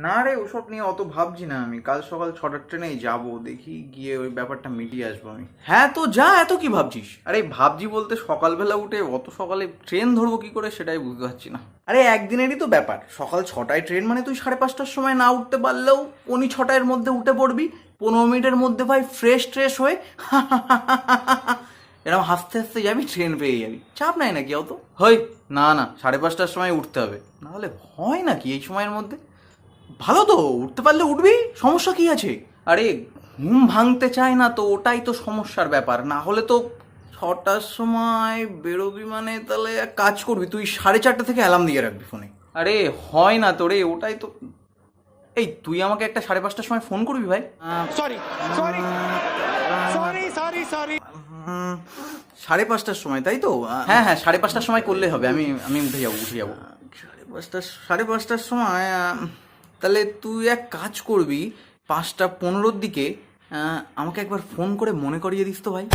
না রে, ওসব নিয়ে অত ভাবছি না। আমি কাল সকাল 6টার ট্রেনেই যাবো, দেখি গিয়ে ওই ব্যাপারটা মিটিয়ে আসবো আমি। হ্যাঁ তো যা, এত কি ভাবছিস? আরে ভাবছি বলতে, সকালবেলা উঠে অত সকালে ট্রেন ধরবো কি করে সেটাই বুঝতে পারছি না। আরে একদিনেরই তো ব্যাপার, সকাল 6টায় ট্রেন মানে তুই 5:30টার সময় না উঠতে পারলেও 6:45-এর মধ্যে উঠে পড়বি। 15 মিনিটের মধ্যে ভাই ফ্রেশ ট্রেশ হয়ে এরকম হাসতে হাসতে যাবি, ট্রেন পেয়ে যাবি, চাপ নাই নাকি অত? হই, না না, 5:30টার সময় উঠতে হবে, নাহলে হয় নাকি এই সময়ের মধ্যে? ভালো তো, উঠতে পারলে উঠবি, সমস্যা কি আছে? আরে ঘুম ভাঙতে চায় না তো, ওটাই তো সমস্যার ব্যাপার। না হলে তো 6টার সময় বেরোবি মানে তাহলে এক কাজ করবি, তুই 4:30 থেকে অ্যালার্ম দিয়ে রাখবি ফোনে। আরে হয় না তো রে, ওটাই তো। এই তুই আমাকে একটা 5:30টার সময় ফোন করবি ভাই। Sorry sorry sorry sorry sorry 5:30টার সময়, তাই তো? হ্যাঁ হ্যাঁ, 5:30টার সময় করলে হবে, আমি আমি উঠে যাবো। 5:30টার সময় তাহলে তুই এক কাজ করবি, 5:15-র দিকে আমাকে একবার ফোন করে মনে করিয়ে দিস তো ভাই।